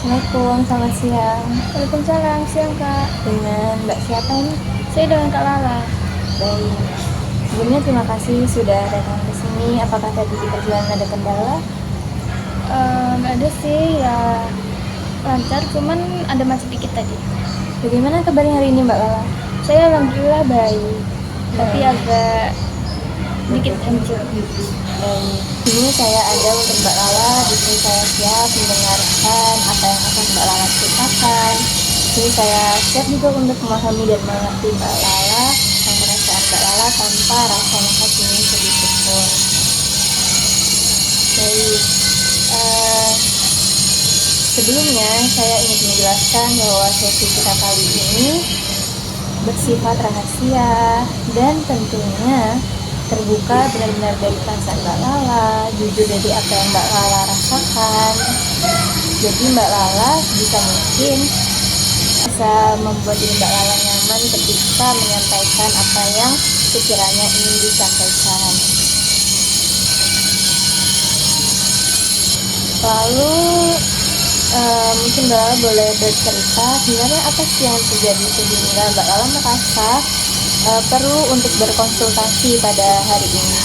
Assalamualaikum, selamat siang. Waalaikumsalam, siang Kak. Dengan Mbak siapa ini? Saya dengan Kak Lala. Baik. Sebelumnya terima kasih sudah datang ke sini. Apakah tadi di perjalanan ada kendala? Nggak ada sih, ya lancar, cuman ada macet dikit tadi. Bagaimana kabarnya hari ini Mbak Lala? Saya alhamdulillah baik, tapi agak dikit hancur. Baik. Ini saya ada untuk Mbak Lala. Di sini saya siap mendengarkan apa yang akan Mbak Lala ceritakan. Di sini saya siap juga untuk memahami dan mengerti Mbak Lala dan perasaan Mbak Lala tanpa rasa menghakimi sedikit pun. Baik. Sebelumnya saya ingin menjelaskan bahwa sesi kita kali ini bersifat rahasia dan tentunya terbuka benar-benar dari perasaan Mbak Lala, jujur dari apa yang Mbak Lala rasakan. Jadi Mbak Lala bisa mungkin bisa membuat diri Mbak Lala nyaman ketika menyampaikan apa yang sekiranya ingin disampaikan. Lalu mungkin Mbak Lala boleh bercerita sebenarnya apa sih yang terjadi sehingga Mbak Lala merasa perlu untuk berkonsultasi pada hari ini.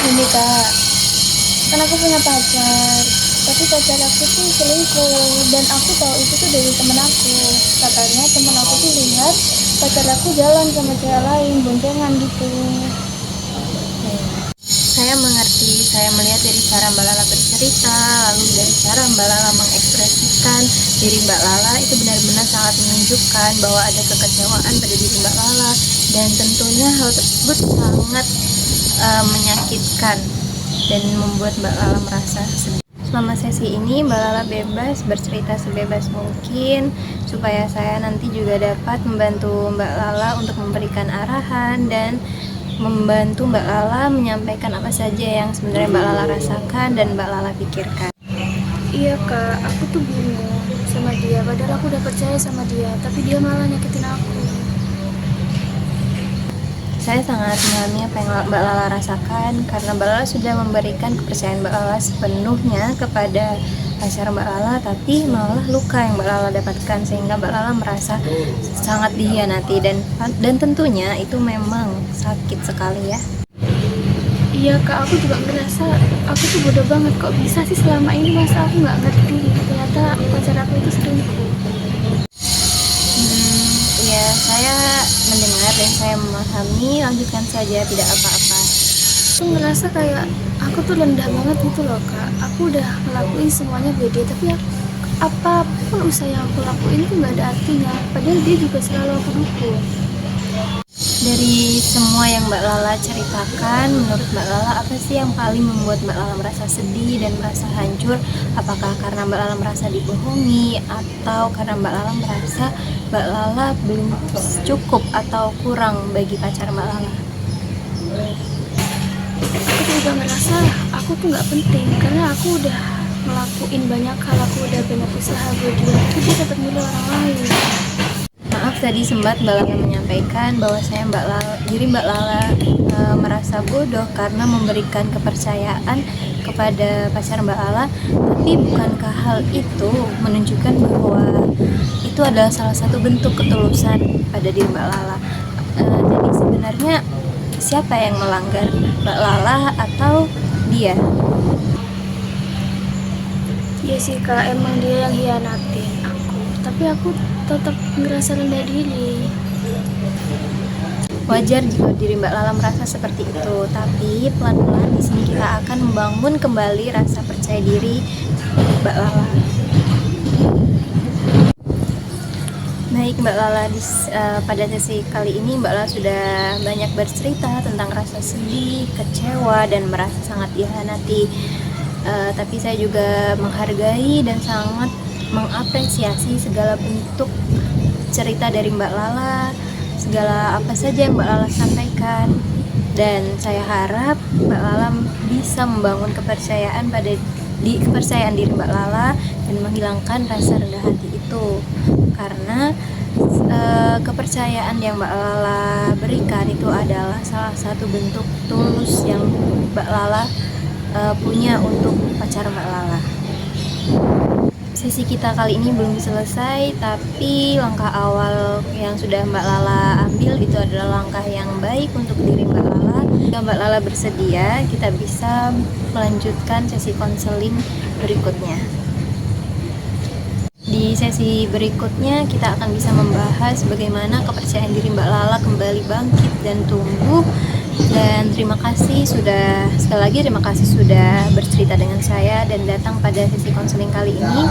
Ini Kak, kan aku punya pacar, tapi pacar aku tuh selingkuh, dan aku tahu itu tuh dari temen aku. Katanya temen aku tuh lihat pacar aku jalan sama cewek lain, boncengan gitu. Saya mengerti, saya melihat dari cara Mbak Lala bercerita, lalu dari cara Mbak Lala mengekspresikan diri Mbak Lala itu benar-benar sangat menunjukkan bahwa ada kekecewaan pada diri Mbak Lala, dan tentunya hal tersebut sangat menyakitkan dan membuat Mbak Lala merasa sedih. Selama sesi ini Mbak Lala bebas bercerita sebebas mungkin supaya saya nanti juga dapat membantu Mbak Lala untuk memberikan arahan dan membantu Mbak Lala menyampaikan apa saja yang sebenarnya Mbak Lala rasakan dan Mbak Lala pikirkan. Iya Kak, aku tuh bingung sama dia, padahal aku udah percaya sama dia, tapi dia malah nyakitin aku. Saya sangat memahami apa yang Mbak Lala rasakan karena Mbak Lala sudah memberikan kepercayaan Mbak Lala sepenuhnya kepada pacar Mbak Lala, tapi malah luka yang Mbak Lala dapatkan sehingga Mbak Lala merasa sangat dihianati, dan tentunya itu memang sakit sekali ya. Iya Kak, aku juga merasa aku tuh bodoh banget, kok bisa sih selama ini masa aku nggak ngerti ternyata pacar aku itu selingkuh. Ya, saya mendengar dan saya memahami, lanjutkan saja, tidak apa-apa. Aku ngerasa kayak aku tuh rendah banget gitu loh Kak, aku udah ngelakuin semuanya buat dia, tapi apapun usaha yang aku lakuin itu nggak ada artinya, padahal dia juga selalu aku dukung. Dari semua yang Mbak Lala ceritakan, menurut Mbak Lala apa sih yang paling membuat Mbak Lala merasa sedih dan merasa hancur? Apakah karena Mbak Lala merasa dibohongi, atau karena Mbak Lala merasa Mbak Lala belum cukup atau kurang bagi pacar Mbak Lala? Aku juga ngerasa aku tuh nggak penting karena aku udah ngelakuin banyak hal, aku udah banyak usaha buat dia, tapi dia tetap milih orang lain. Maaf, tadi sempat Mbak Lala menyampaikan bahwa diri Mbak Lala merasa bodoh karena memberikan kepercayaan kepada pacar Mbak Lala, tapi bukankah hal itu menunjukkan bahwa itu adalah salah satu bentuk ketulusan pada diri Mbak Lala? Jadi sebenarnya siapa yang melanggar, Mbak Lala atau dia? Iya sih Kak, emang dia yang hianatin aku, tapi aku tetap ngerasa rendah diri. Wajar jika diri Mbak Lala merasa seperti itu, tapi pelan-pelan di sini kita akan membangun kembali rasa percaya diri Mbak Lala. Baik Mbak Lala, pada sesi kali ini Mbak Lala sudah banyak bercerita tentang rasa sedih, kecewa, dan merasa sangat dihianati. Tapi saya juga menghargai dan sangat mengapresiasi segala bentuk cerita dari Mbak Lala, segala apa saja yang Mbak Lala sampaikan, dan saya harap Mbak Lala bisa membangun kepercayaan diri Mbak Lala dan menghilangkan rasa rendah hati itu, karena kepercayaan yang Mbak Lala berikan itu adalah salah satu bentuk tulus yang Mbak Lala punya untuk pacar Mbak Lala. Sesi kita kali ini belum selesai, tapi langkah awal yang sudah Mbak Lala ambil itu adalah langkah yang baik untuk diri Mbak Lala. Jika Mbak Lala bersedia, kita bisa melanjutkan sesi konseling berikutnya. Di sesi berikutnya kita akan bisa membahas bagaimana kepercayaan diri Mbak Lala kembali bangkit dan tumbuh. Dan terima kasih sekali lagi terima kasih sudah bercerita dengan saya dan datang pada sesi konseling kali ini.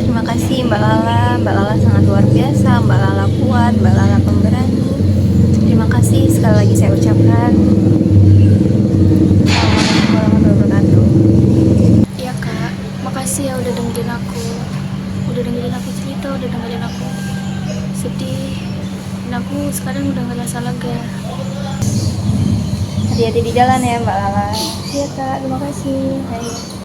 Terima kasih Mbak Lala sangat luar biasa, Mbak Lala kuat, Mbak Lala pemberani. Terima kasih sekali lagi saya ucapkan. Assalamualaikum warahmatullahi wabarakatuh. Ya kak, makasih ya udah dengerin aku cerita, udah dengerin aku sedih, dan aku sekarang udah ngerasa lega. Hati-hati di jalan ya Mbak Lala. Iya kak, terima kasih. Baik.